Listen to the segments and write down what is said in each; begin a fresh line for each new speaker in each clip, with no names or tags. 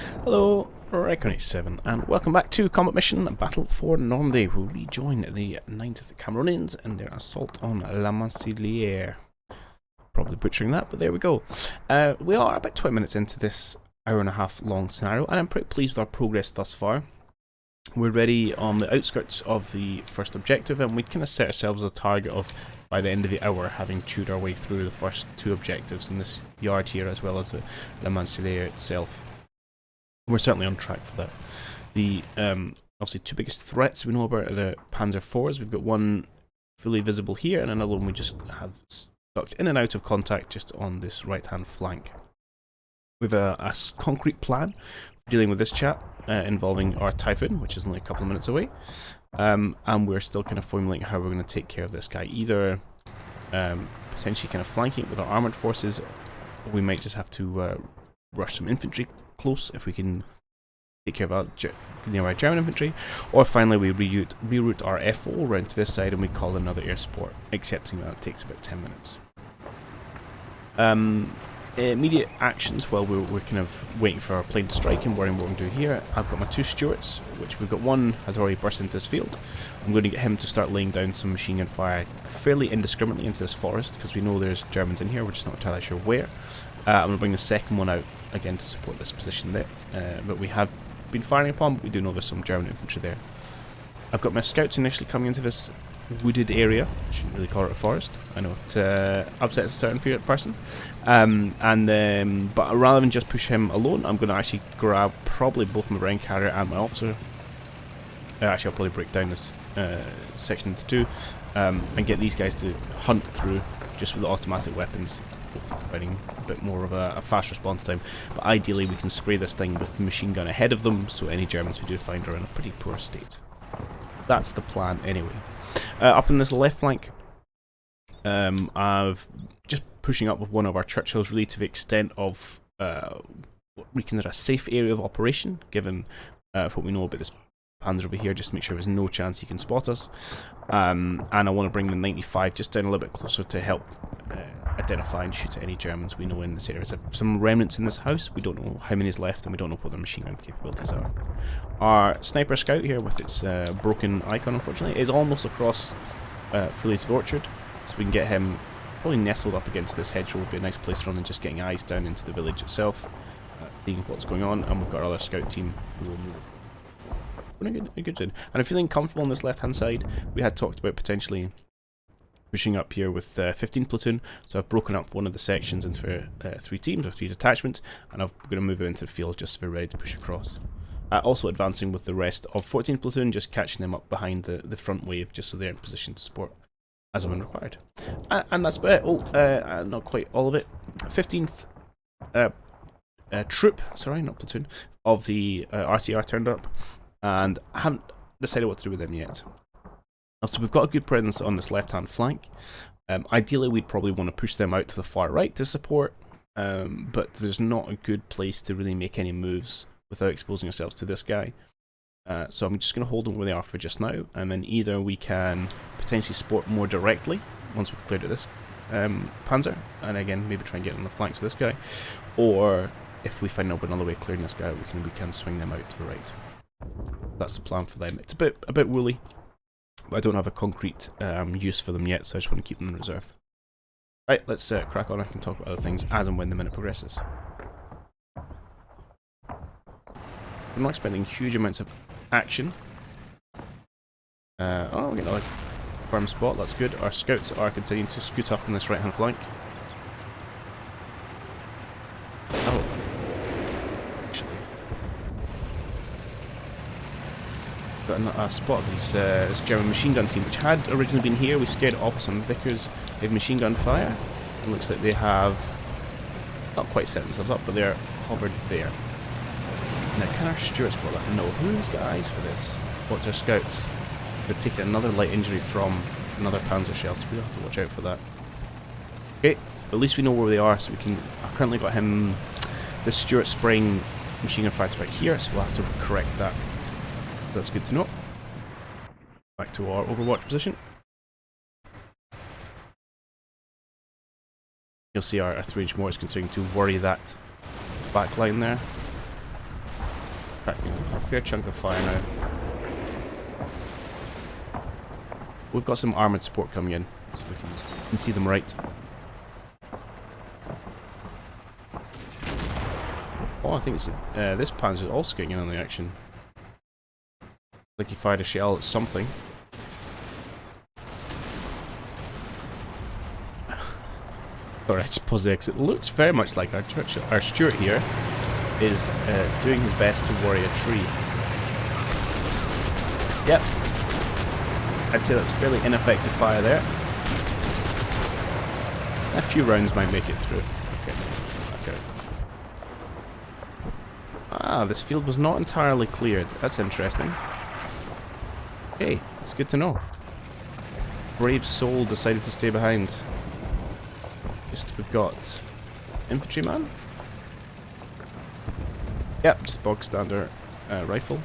Hello, Recon87, and welcome back to Combat Mission Battle for Normandy. We'll rejoin the 9th Cameronians in their assault on La Mancelliere. Probably butchering that, but there we go. We are about 20 minutes into this hour and a half long scenario, and I'm pretty pleased with our progress thus far. We're ready on the outskirts of the first objective, and we kind of set ourselves a target of, by the end of the hour, having chewed our way through the first two objectives in this yard here, as well as the La Mancelliere itself. We're certainly on track for that. The obviously two biggest threats we know about are the Panzer IVs. We've got one fully visible here, and another one we just have ducked in and out of contact just on this right-hand flank. We've a concrete plan for dealing with this chap, involving our Typhoon, which is only a couple of minutes away, and we're still kind of formulating how we're going to take care of this guy. Either potentially kind of flanking it with our armoured forces, or we might just have to rush some infantry close if we can take care of our German infantry, or finally we reroute our FO round to this side and we call another air support, accepting that it takes about 10 minutes. Immediate actions, well, we're kind of waiting for our plane to strike and worrying what we're going to do here. I've got my two Stuarts, which we've got one has already burst into this field. I'm going to get him to start laying down some machine gun fire fairly indiscriminately into this forest, because we know there's Germans in here, we're just not entirely sure where. I'm going to bring the second one out again to support this position there, but we have been firing upon, but we do know there's some German infantry there. I've got my scouts initially coming into this wooded area. I shouldn't really call it a forest. I know it upsets a certain person. But rather than just push him alone, I'm going to actually grab probably both my ground carrier and my officer. Actually, I'll probably break down this section into two and get these guys to hunt through just with the automatic weapons, providing a bit more of a fast response time. But ideally we can spray this thing with the machine gun ahead of them, so any Germans we do find are in a pretty poor state. That's the plan anyway. Up in this left flank, I've just pushing up with one of our Churchills really to the extent of what we consider a safe area of operation, given what we know about this Panzer over here, just to make sure there's no chance he can spot us. And I want to bring the 95 just down a little bit closer to help identify and shoot at any Germans we know in this area. There's some remnants in this house. We don't know how many is left, and we don't know what their machine gun capabilities are. Our sniper scout here, with its broken icon, unfortunately, is almost across fully to the orchard, so we can get him probably nestled up against this hedgerow. Would be a nice place for him than just getting eyes down into the village itself, seeing what's going on. And we've got our other scout team who will move. A good thing. And I'm feeling comfortable on this left-hand side. We had talked about potentially pushing up here with 15th platoon, so I've broken up one of the sections into three teams or three detachments, and I'm going to move it into the field just so we're ready to push across. Also advancing with the rest of 14th platoon, just catching them up behind the front wave, just so they're in position to support as and when required. And that's about it. Not quite all of it. 15th troop, sorry, not platoon, of the RTR turned up, and I haven't decided what to do with them yet. So we've got a good presence on this left-hand flank. Ideally, we'd probably want to push them out to the far right to support, but there's not a good place to really make any moves without exposing ourselves to this guy. So I'm just going to hold them where they are for just now, and then either we can potentially support more directly once we've cleared this Panzer, and again maybe try and get on the flanks of this guy, or if we find another way of clearing this guy, we can swing them out to the right. That's the plan for them. It's a bit woolly, but I don't have a concrete use for them yet, so I just want to keep them in reserve. Right, let's crack on. I can talk about other things as and when the minute progresses. I'm not expecting huge amounts of action. Oh, we get another firm spot, that's good. Our scouts are continuing to scoot up on this right hand flank. Oh, actually, got a spot of this German machine gun team, which had originally been here. We scared it off with some Vickers. They have machine gun fire. It looks like they have not quite set themselves up, but they're hovered there. Now, can our Stuart spot that? No. Who's got eyes for this? What's our scouts? They've taken another light injury from another Panzer shell, so we'll have to watch out for that. Okay, at least we know where they are, so we can. I've currently got him, this Stuart spraying machine gun fire right here, so we'll have to correct that. That's good to know. Back to our overwatch position. You'll see our 3-inch mortar is continuing to worry that back line there. cracking a fair chunk of fire now. We've got some armoured support coming in, so we can see them right. Oh, I think it's this Panzer is also getting in on the action. Like he fired a shell at something. Alright, just pause the exit. It looks very much like our Stuart here is doing his best to worry a tree. Yep. I'd say that's fairly ineffective fire there. A few rounds might make it through. Okay. Ah, this field was not entirely cleared. That's interesting. Hey, it's good to know. Brave soul decided to stay behind. Just, we've got infantryman. Yep, just bog standard rifle.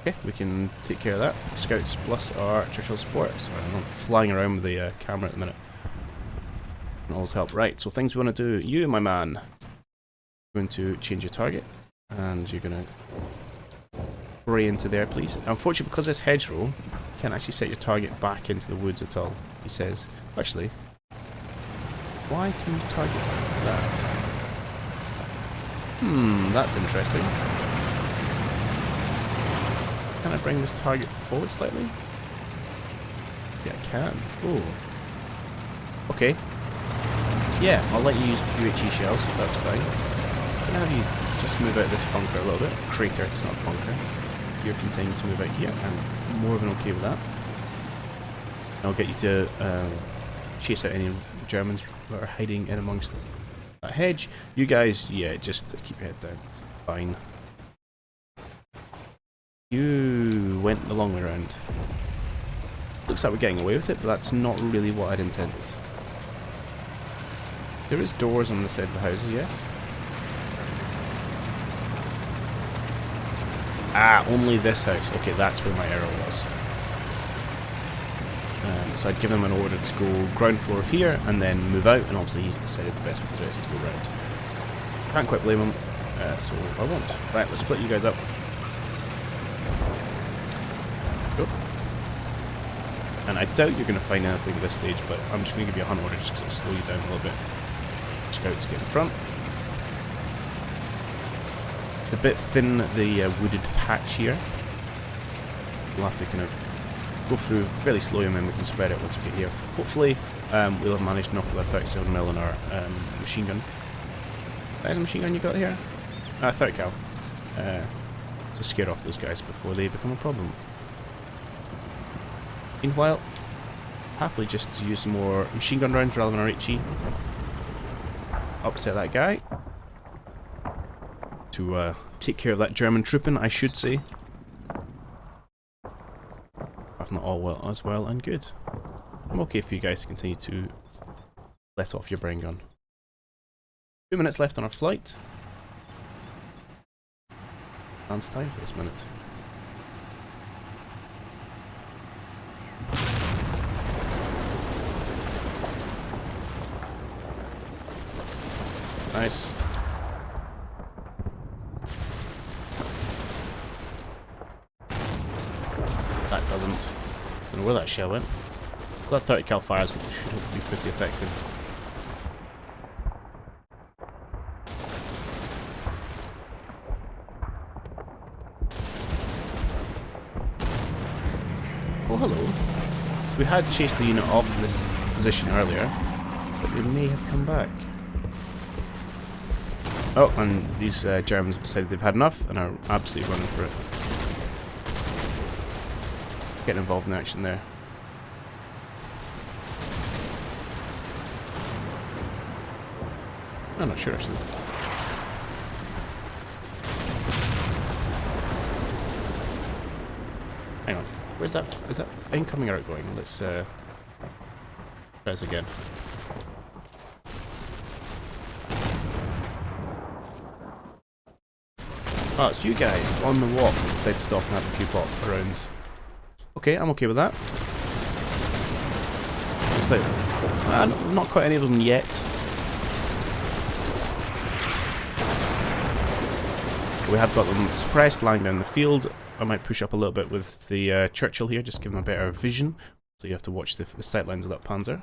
Okay, we can take care of that. Scouts plus our Churchill support. Sorry, I'm flying around with the camera at the minute. Can always help. Right, so things we want to do. You, my man, you're going to change your target, and you're going to spray into there, please. Unfortunately, because this hedgerow, you can't actually set your target back into the woods at all. He says, actually, why can you target that? That's interesting. Can I bring this target forward slightly? Yeah, I can. Oh. Okay. Yeah, I'll let you use a few HE shells, that's fine. Can I have you just move out this bunker a little bit? Crater, it's not a bunker. You're continuing to move out here. I'm more than okay with that. I'll get you to chase out any Germans that are hiding in amongst that hedge. You guys, yeah, just keep your head down. It's fine. You went the long way around. Looks like we're getting away with it, but that's not really what I'd intended. There is doors on the side of the houses, yes. Ah, only this house. Okay, that's where my error was. So I'd give him an order to go ground floor here and then move out, and obviously he's decided the best way to do it is to go round. Can't quite blame him, so I won't. Right, let's split you guys up. Go. And I doubt you're going to find anything at this stage, but I'm just going to give you a hunt order just to slow you down a little bit. Scouts get in front. It's a bit thin, the wooded patch here. We'll have to kind of go through fairly slowly and then we can spread it once we get here. Hopefully we'll have managed to knock out 37mm in our machine gun. Is that a machine gun you got here? 30 cal. To scare off those guys before they become a problem. Meanwhile, happily just to use some more machine gun rounds rather than our HE. Upset that guy. To take care of that German trooping, I should say. If not all well as well and good. I'm okay for you guys to continue to let off your brain gun. 2 minutes left on our flight. Dance time for this minute. Nice. That doesn't. I don't know where that shell went. That 30 cal fires should hopefully be pretty effective. Oh, hello. We had chased the unit off this position earlier, but they may have come back. Oh, and these Germans have decided they've had enough and are absolutely running for it. Getting involved in action there. I'm not sure actually. Hang on. Where's that? Is that incoming or outgoing? Let's try this again. Oh, it's you guys on the walk that decide to stop and have a few pop rounds. Okay, I'm okay with that. Looks like not quite any of them yet. We have got them suppressed, lying down the field. I might push up a little bit with the Churchill here, just give them a better vision. So you have to watch the sightlines of that Panzer.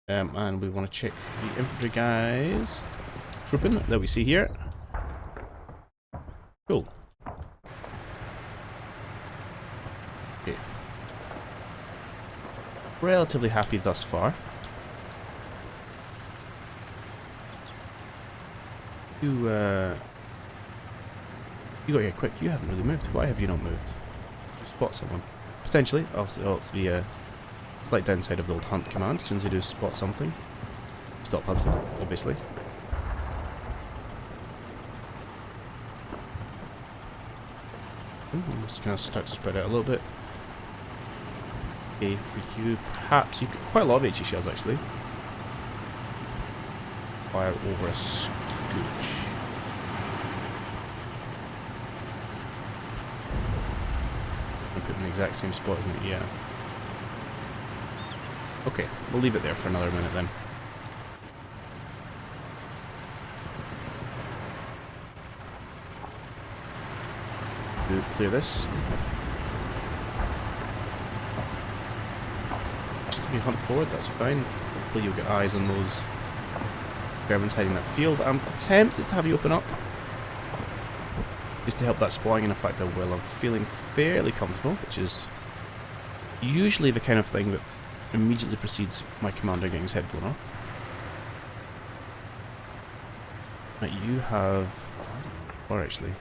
And we want to check the infantry guys trooping that we see here. Cool. Okay. Relatively happy thus far. You got here quick. You haven't really moved. Why have you not moved? Did you spot someone? Potentially. Obviously, slight downside of the old hunt command. As soon as you do spot something, stop hunting, obviously. Ooh, I'm just going to start to spread out a little bit. Okay, for you, perhaps you've got quite a lot of HE shells actually. Fire over a scooch. I'm putting the exact same spot, isn't it? Yeah. Okay, we'll leave it there for another minute then. Do clear this. Just if you hunt forward, that's fine. Hopefully you'll get eyes on those Germans hiding that field. I'm tempted to have you open up, just to help that spawning, and in fact I will. I'm feeling fairly comfortable, which is usually the kind of thing that immediately precedes my commander getting his head blown off. Right, you have... or actually...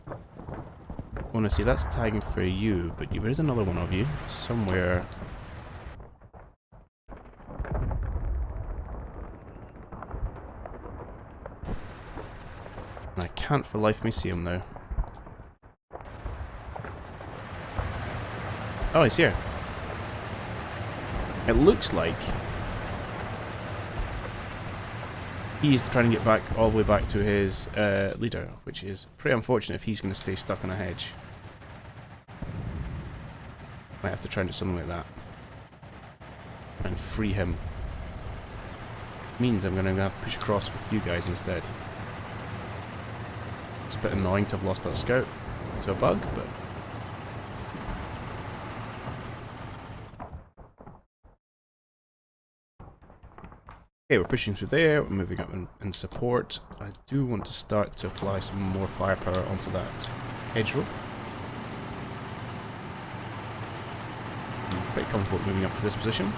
I want to see, that's tagging for you, but there is another one of you, somewhere... and I can't for life of me see him now. Oh, he's here. It looks like he's trying to get back all the way back to his leader, which is pretty unfortunate if he's going to stay stuck on a hedge. Might have to try and do something like that and free him. Means I'm going to have to push across with you guys instead. It's a bit annoying to have lost that scout to a bug, but... okay, we're pushing through there, we're moving up in support. I do want to start to apply some more firepower onto that hedgerow. I'm pretty comfortable moving up to this position.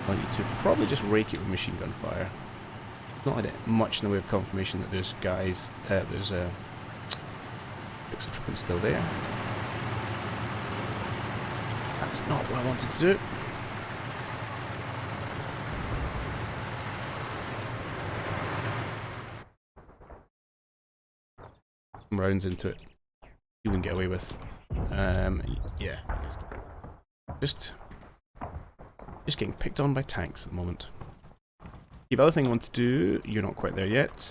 I want you to probably just rake it with machine gun fire. Not had much in the way of confirmation that there's guys, there's extra troopers still there. That's not what I wanted to do. Rounds into it, you wouldn't get away with. Yeah, just getting picked on by tanks at the moment. The other thing I want to do, you're not quite there yet,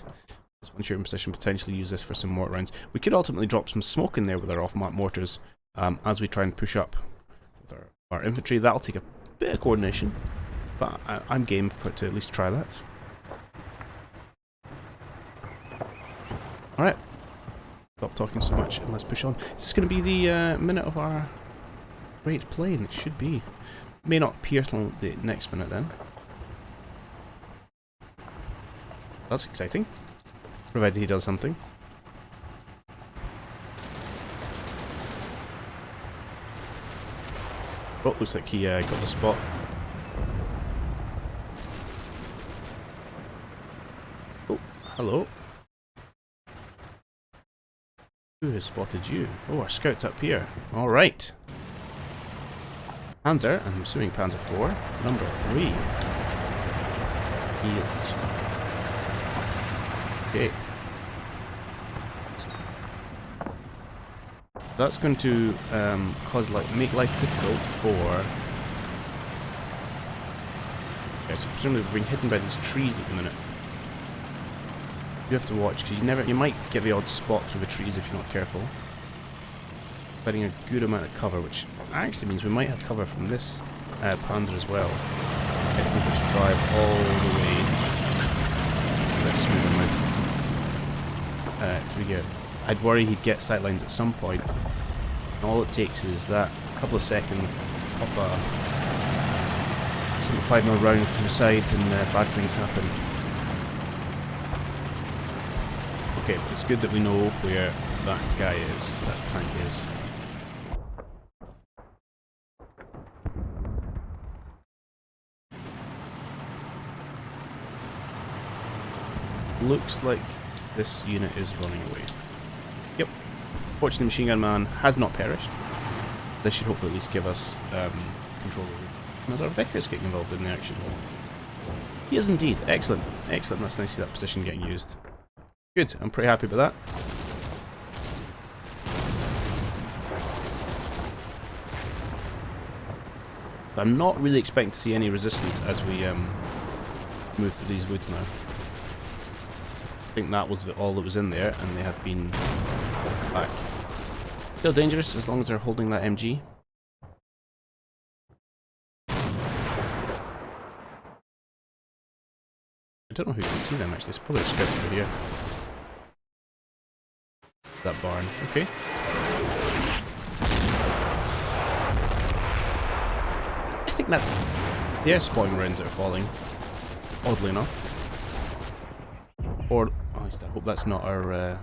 is once you're in position, potentially use this for some mortar rounds. We could ultimately drop some smoke in there with our off-map mortars as we try and push up with our infantry. That'll take a bit of coordination, but I'm game for to at least try that. Alright. Stop talking so much and let's push on. Is this going to be the minute of our great plane? It should be. May not appear till the next minute then. That's exciting. Provided he does something. Oh, looks like he got the spot. Oh, hello. Who has spotted you? Oh, our scout's up here. Alright. Panzer, I'm assuming Panzer 4. Number 3. He is... okay. That's going to make life difficult for... okay, so presumably we're being hidden by these trees at the minute. You have to watch, because you might get the odd spot through the trees if you're not careful. Getting a good amount of cover, which actually means we might have cover from this Panzer as well. If we were to drive all the way through here. I'd worry he'd get sightlines at some point. And all it takes is that couple of seconds of a 75mm round through the sides and bad things happen. Okay, it's good that we know where that guy is, that tank is. Looks like this unit is running away. Yep. Fortunately, Machine Gun Man has not perished. This should hopefully at least give us control over it. As our Vickers getting involved in the action. He is indeed. Excellent. Excellent. That's nice to see that position getting used. Good. I'm pretty happy about that. I'm not really expecting to see any resistance as we move through these woods now. I think that was all that was in there, and they have been back. Still dangerous as long as they're holding that MG. I don't know who can see them actually, it's probably a script over here. That barn, okay. I think that's their spawning rounds that are falling, oddly enough. Or, at least I hope that's not our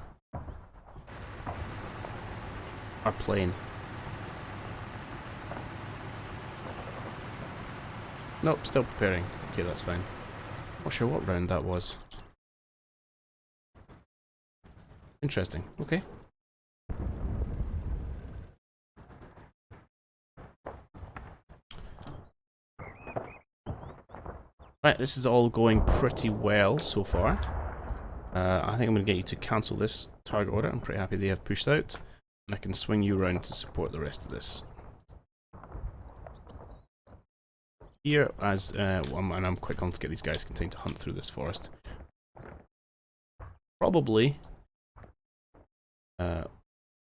plane. Nope, still preparing. Okay, that's fine. Not sure what round that was. Interesting, okay. Right, this is all going pretty well so far. I think I'm going to get you to cancel this target order. I'm pretty happy they have pushed out. And I can swing you around to support the rest of this. Here, as and I'm quite confident to get these guys contained to hunt through this forest. Probably,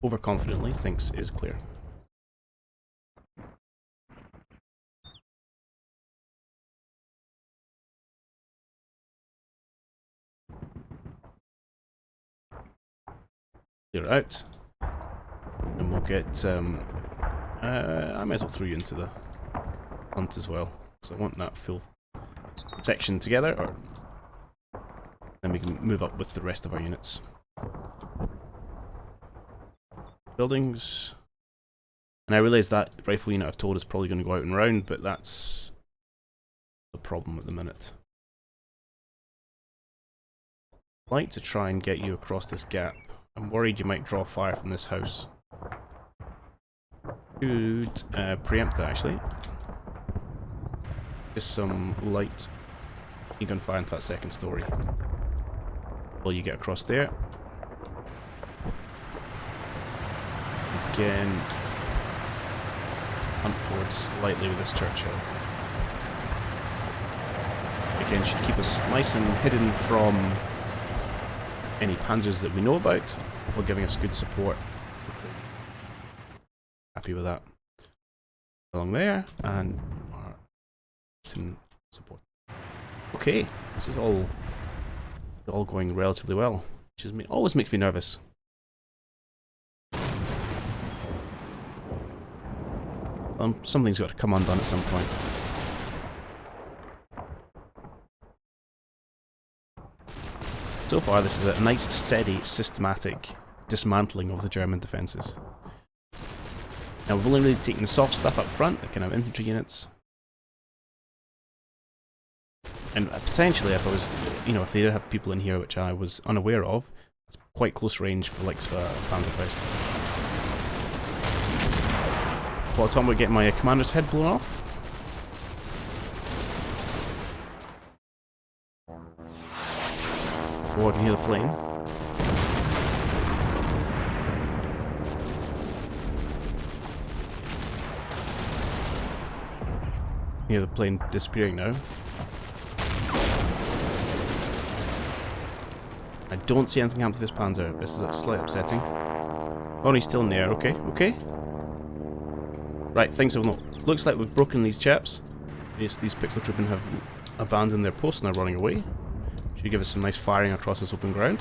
overconfidently thinks is clear. Clear out. And we'll get, I might as well throw you into the hunt as well, because I want that full section together, or then we can move up with the rest of our units. Buildings. And I realise that rifle unit I've told is probably going to go out and round, but that's the problem at the minute. I'd like to try and get you across this gap. I'm worried you might draw fire from this house. Could preempt that actually. Just some light gun fire into that second story. While you get across there. Again, hunt forward slightly with this Churchill. Again, should keep us nice and hidden from any panzers that we know about, while giving us good support. Happy with that. Along there, and our support. Okay, this is all going relatively well, which is always makes me nervous. Something's got to come undone at some point. So far, this is a nice, steady, systematic dismantling of the German defences. Now, we've only really taken the soft stuff up front, the kind of infantry units. And potentially, if I was, if they did have people in here which I was unaware of, it's quite close range for like Panzerfaust. While I'm talking about getting my commander's head blown off. Oh, I can hear the plane. Hear the plane disappearing now. I don't see anything happen to this Panzer. This is slightly upsetting. Oh, he's still in the air. Okay, okay. Right, things have looks like we've broken these chaps. Yes, these pixel troopmen have abandoned their post and are running away. Should give us some nice firing across this open ground.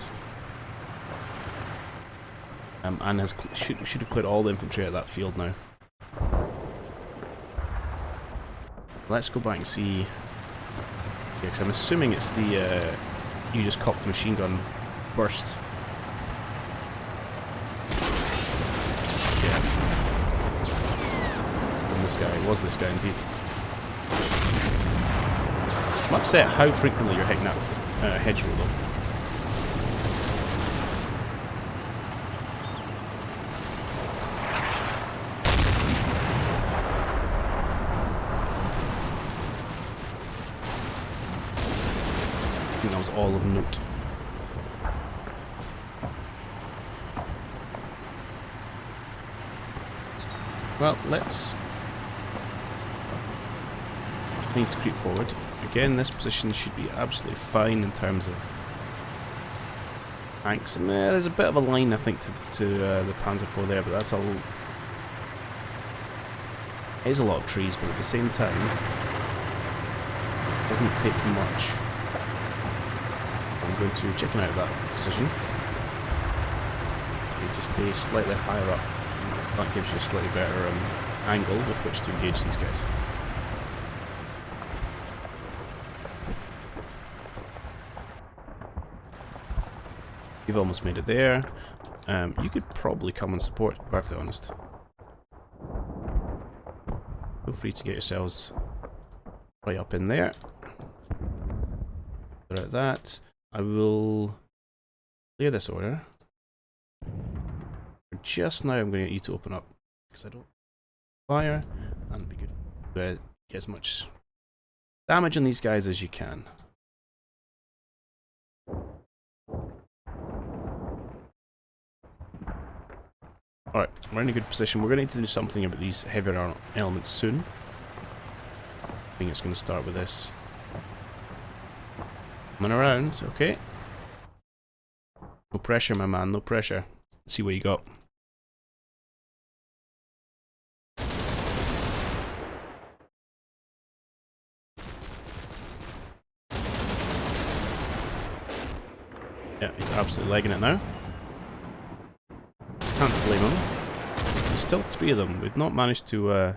And should have cleared all the infantry at that field now. Let's go back and see. Yeah, because I'm assuming it's the you just cocked the machine gun burst. Yeah. And this guy was this guy indeed. I'm upset how frequently you're hitting that hedgerow though. I think that was all of note. Well, let's need to creep forward. Again, this position should be absolutely fine in terms of tanks. There's a bit of a line, I think, to the Panzer IV there, but that's all. It is a lot of trees, but at the same time, it doesn't take much. I'm going to chicken out of that decision. You just stay slightly higher up. That gives you a slightly better angle with which to engage these guys. You've almost made it there. You could probably come and support, to be perfectly honest. Feel free to get yourselves right up in there. Like that. I will clear this order. Just now I'm going to get you to open up, because I don't fire, and it'd be good to get as much damage on these guys as you can. Alright, we're in a good position. We're going to need to do something about these heavier elements soon. I think it's going to start with this. Coming around, okay. No pressure, my man, no pressure. Let's see what you got. Yeah, he's absolutely legging it now. Can't blame him. There's still 3 of them. We've not managed to,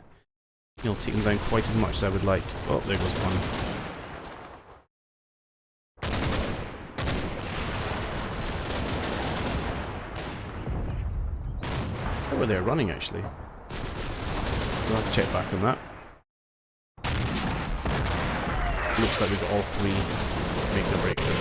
take them down quite as much as I would like. Oh, there goes one. I where they're running, actually. We'll have to check back on that. Looks like we've got all 3 making a breakthrough.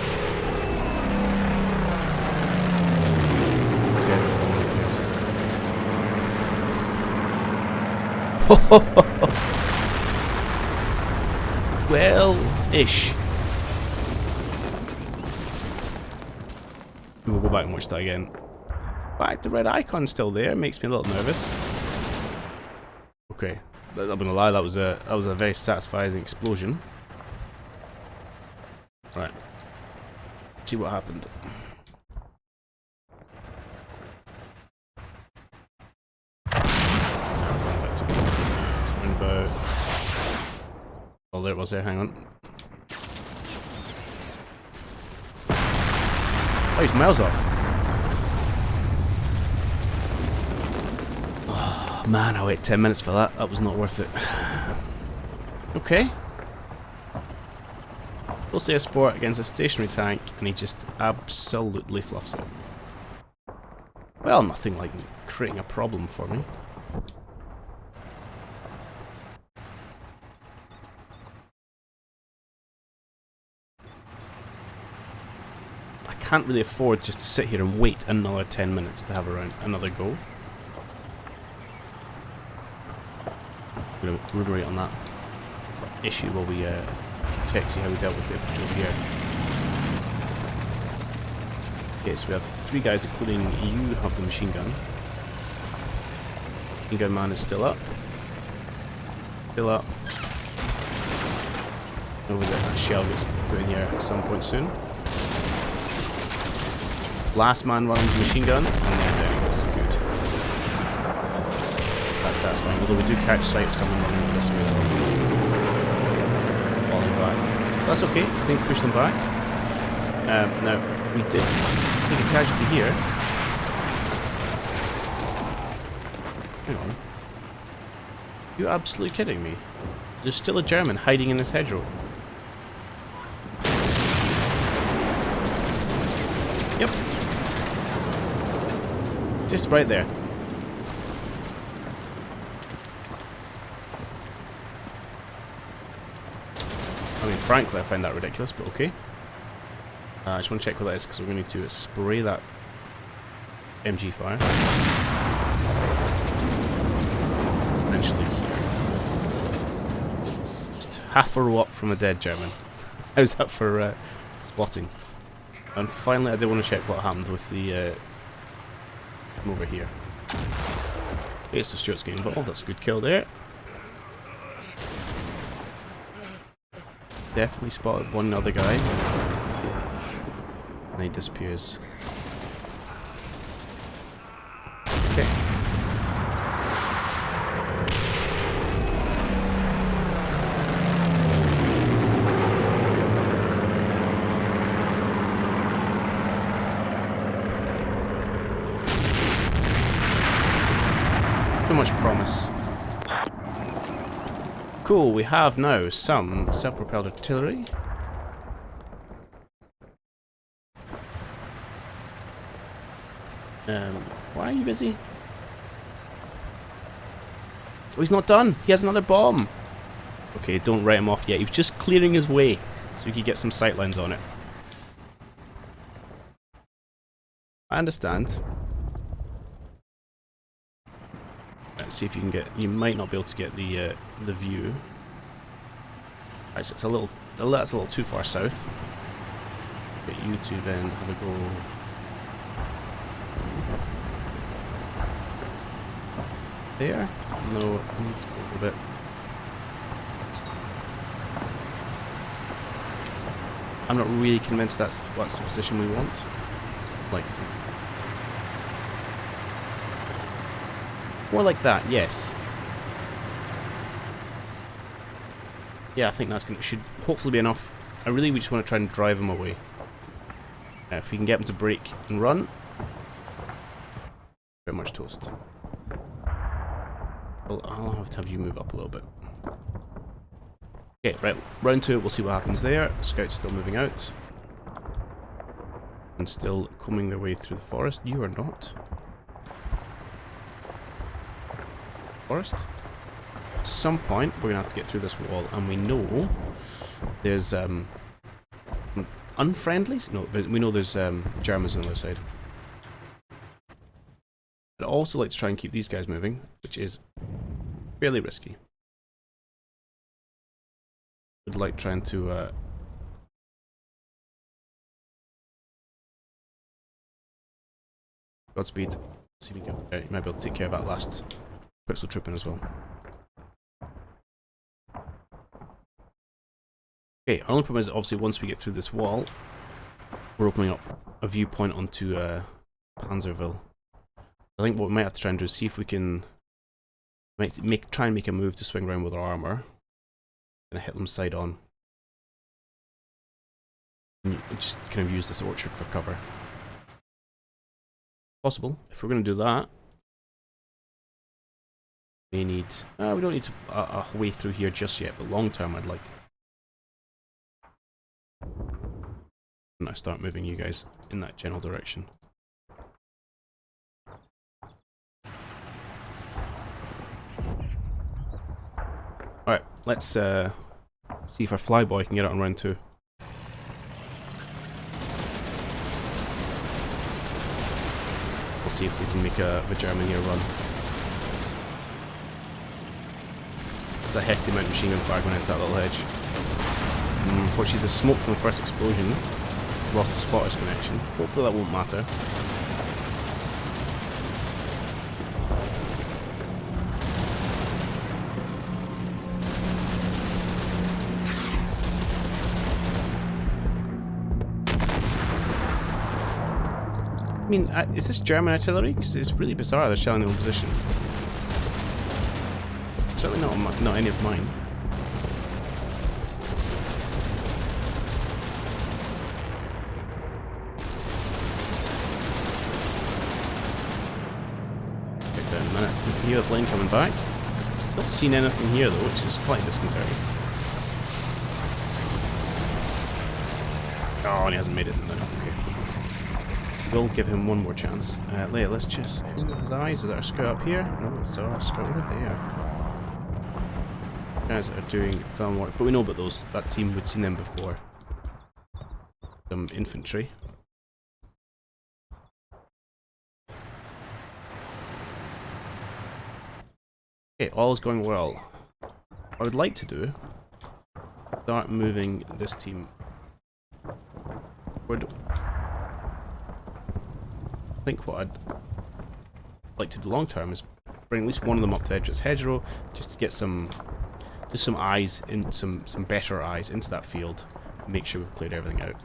Well-ish. We'll go back and watch that again. In fact, the red icon's still there. Makes me a little nervous. Okay, I'm not gonna lie. That was a very satisfying explosion. Right. See what happened. Oh, there it was there, hang on. Oh, he's miles off. Oh, man, I waited 10 minutes for that. That was not worth it. Okay. We'll say a sport against a stationary tank, and he just absolutely fluffs it. Well, nothing like creating a problem for me. I can't really afford just to sit here and wait another 10 minutes to have another go. I'm going to ruminate on that issue while we check see how we dealt with it over here. Okay, so we have 3 guys, including you have the machine gun. Machine gun man is still up. Still up. Over there, that shell gets put in here at some point soon. Last man running the machine gun, and then there he goes. Good. That's satisfying. Although we do catch sight of someone running this way as well. Falling back. That's okay. I think push them back. Now, we did take a casualty here. Hang on. You're absolutely kidding me. There's still a German hiding in this hedgerow. Yep. Just right there. I mean, frankly, I find that ridiculous, but okay. I just want to check what that is, because we're going to need to spray that MG fire. Eventually here. Just half a row up from a dead German. How's that for spotting? And finally, I did want to check what happened with the over here. Okay, so Stuart's getting involved. That's a good kill there. Definitely spotted one other guy. And he disappears. Okay. Too much promise. Cool, we have now some self-propelled artillery. Why are you busy? Oh, he's not done! He has another bomb! Okay, don't write him off yet. He was just clearing his way so he could get some sightlines on it. I understand. Let's see if you can get... You might not be able to get the view. Right, so it's a little... That's a little too far south. Get you to then have a go... There? No, let's go a little bit. I'm not really convinced that's the position we want. Like... More like that, yes. Yeah, I think that's should hopefully be enough. I really just want to try and drive him away. If we can get him to brake and run, very much toast. Well, I'll have to have you move up a little bit. Okay, right, round two, we'll see what happens there. Scouts still moving out. And still combing their way through the forest. You are not. Forest. At some point, we're going to have to get through this wall, and we know there's unfriendlies? No, but we know there's Germans on the other side. I'd also like to try and keep these guys moving, which is fairly risky. Would like trying to Godspeed. See if we can you might be able to take care of that last pixel trooping as well. Okay, our only problem is obviously once we get through this wall, we're opening up a viewpoint onto Panzerville. I think what we might have to try and do is see if we can try and make a move to swing around with our armor and hit them side on. And just kind of use this orchard for cover. Possible. If we're going to do that, we need... we don't need a way through here just yet, but long term I'd like... And I start moving you guys in that general direction. Alright, let's see if our flyboy can get it on round two. We'll see if we can make the German here run. It's a hefty amount of machine gun fire going into that little hedge. Unfortunately, the smoke from the first explosion lost the spotter's connection. Hopefully that won't matter. I mean, is this German artillery? Because it's really bizarre they're shelling their own position. Certainly not any of mine. Take that in a minute. hear the plane coming back. Not seen anything here though, which is slightly disconcerting. Oh, and he hasn't made it in the minute. Okay. We'll give him one more chance. Leia, let's just look at his eyes. Is there a scout up here? No, it's our scout over there. Guys that are doing film work, but we know about those. That team, we'd seen them before. Some infantry. Okay, all is going well. What I would like to do, start moving this team forward. I think what I'd like to do long term is bring at least one of them up to Edgeworth's Hedgerow, just to get some eyes, in some better eyes into that field, and make sure we've cleared everything out.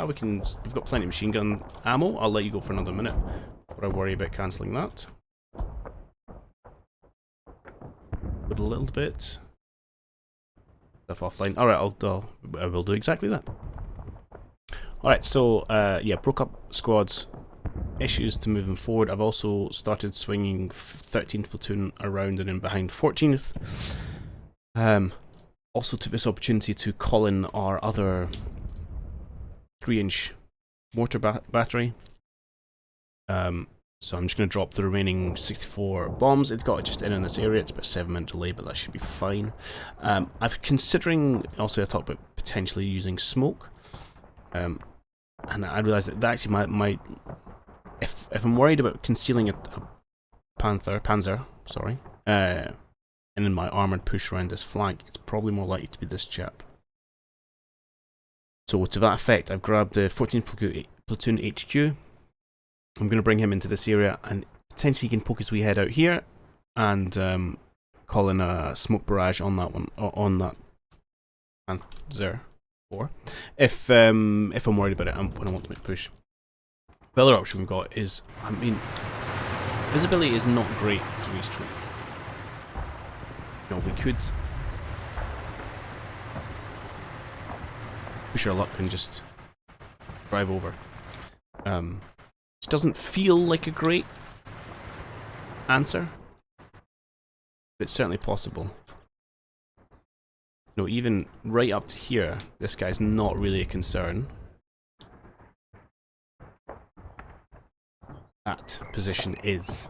We've got plenty of machine gun ammo. I'll let you go for another minute before I worry about cancelling that. Put a little bit stuff offline. Alright, I will do exactly that. Alright, so yeah, broke up squads. Issues to moving forward. I've also started swinging 13th platoon around and in behind 14th. Also took this opportunity to call in our other 3-inch mortar battery. So I'm just going to drop the remaining 64 bombs. It's got just in this area. It's about a 7-minute delay, but that should be fine. I'm considering, also I talked about potentially using smoke. And I realised that actually might if I'm worried about concealing a Panzer, sorry, and in my armoured push around this flank, it's probably more likely to be this chap. So to that effect, I've grabbed the 14th Platoon HQ. I'm going to bring him into this area, and potentially he can poke his wee head out here, and call in a smoke barrage on that one, on that Panzer 4. If I'm worried about it, when I want to make a push. The other option we've got is, I mean, visibility is not great through these trees. You know, we could push our luck and just drive over. Which doesn't feel like a great answer, but it's certainly possible. You know, even right up to here, this guy's not really a concern. That position is.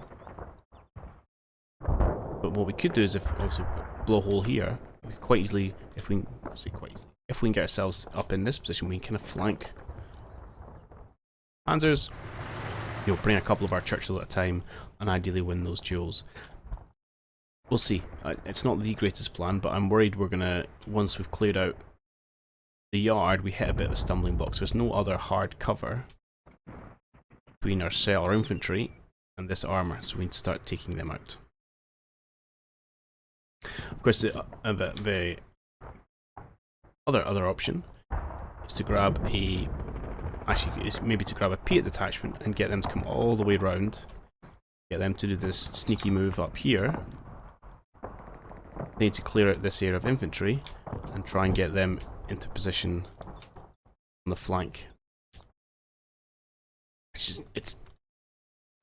But what we could do is, if also blow a hole here, we could quite easily, if we can get ourselves up in this position, we can kind of flank Panzers, you know, bring a couple of our Churchill at a time, and ideally win those duels. We'll see. It's not the greatest plan, but I'm worried we're gonna, once we've cleared out the yard, we hit a bit of a stumbling block. So there's no other hard cover between our infantry and this armour, so we need to start taking them out. Of course, the other option is to grab a, maybe to grab a Piat detachment and get them to come all the way round, get them to do this sneaky move up here. Need to clear out this area of infantry and try and get them into position on the flank.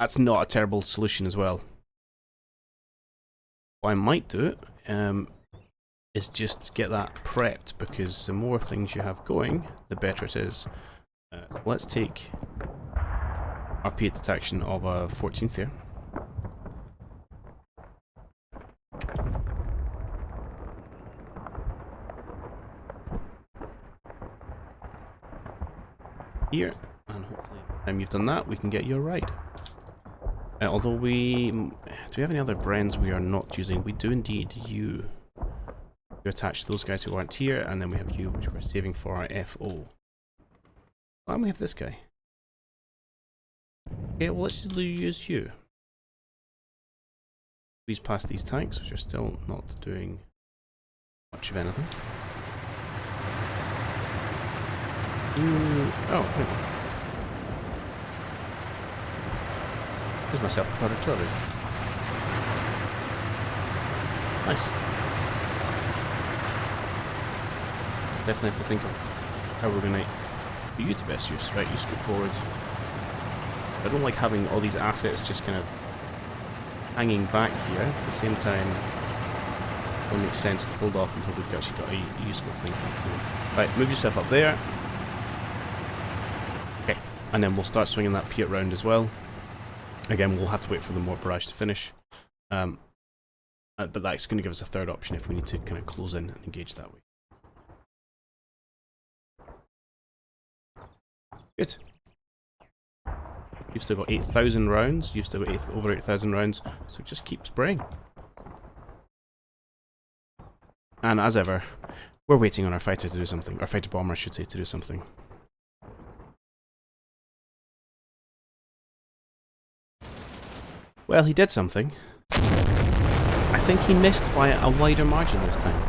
That's not a terrible solution as well. What I might do is just get that prepped, because the more things you have going, the better it is. So let's take our Piat detection of a 14th here. Here, and hopefully by the time you've done that, we can get you a ride. Although do we have any other brands we are not using? We do indeed. You attach those guys who aren't here, and then we have you, which we're saving for our FO. Why don't we have this guy? Okay, well, let's just use you. Squeeze past these tanks, which are still not doing much of anything. Oh, hang on. There's my self-propelled artillery. Nice. Definitely have to think of how we're going to put you to best use. Right, you scoot forward. I don't like having all these assets just kind of hanging back here. At the same time, it will make sense to hold off until we've actually got a useful thing for it to do. Right, move yourself up there. Okay, and then we'll start swinging that Piat round as well. Again, we'll have to wait for the Mort barrage to finish. But that's going to give us a third option if we need to kind of close in and engage that way. Good. You've still got 8,000 rounds. You've still got over 8,000 rounds. So just keep spraying. And as ever, we're waiting on our fighter to do something. Our fighter bomber, I should say, to do something. Well, he did something. I think he missed by a wider margin this time.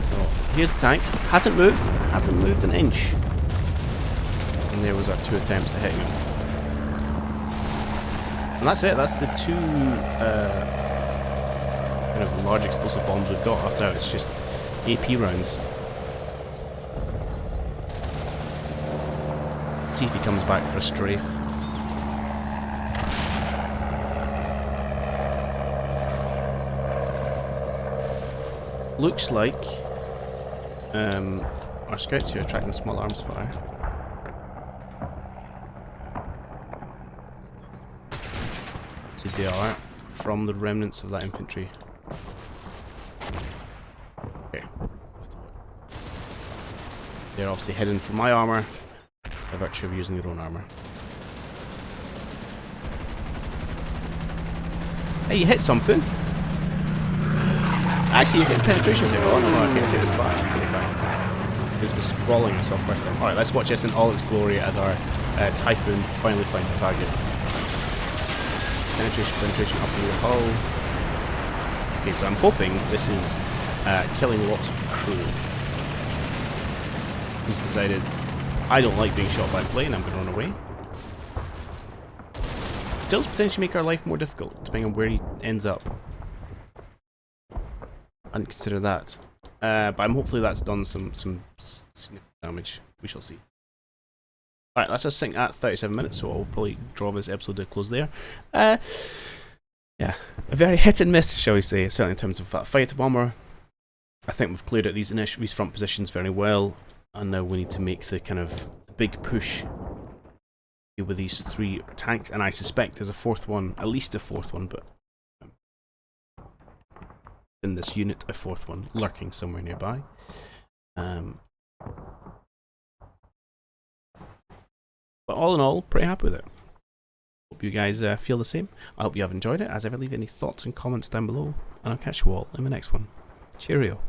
So, here's the tank. Hasn't moved an inch. And there was our 2 attempts at hitting him. And that's it. That's the 2 kind of large explosive bombs we've got. After that, it's just AP rounds. See if he comes back for a strafe. Looks like our scouts here are tracking small arms fire. They are from the remnants of that infantry. Okay. They're obviously hidden from my armour by virtue of using their own armour. Hey, you hit something! Actually, you're getting penetrations here. Oh no, I can't take this back. I'll take it back. This was sprawling us off first time. Alright, let's watch this in all its glory as our Typhoon finally finds a target. Penetration up in the hull. Okay, so I'm hoping this is killing lots of the crew. He's decided, I don't like being shot by a plane, I'm going to run away. It does potentially make our life more difficult, depending on where he ends up. I didn't consider that. But hopefully that's done some significant damage. We shall see. Alright, let's just sink at 37 minutes, so I'll probably draw this episode to a close there. Yeah, a very hit and miss, shall we say, certainly in terms of that fighter bomber. I think we've cleared out these front positions very well, and now we need to make the kind of big push with these 3 tanks, and I suspect there's a 4th one, at least a 4th one, but in this unit, a 4th one lurking somewhere nearby. But all in all, pretty happy with it. Hope you guys feel the same. I hope you have enjoyed it. As ever, leave any thoughts and comments down below, and I'll catch you all in the next one. Cheerio.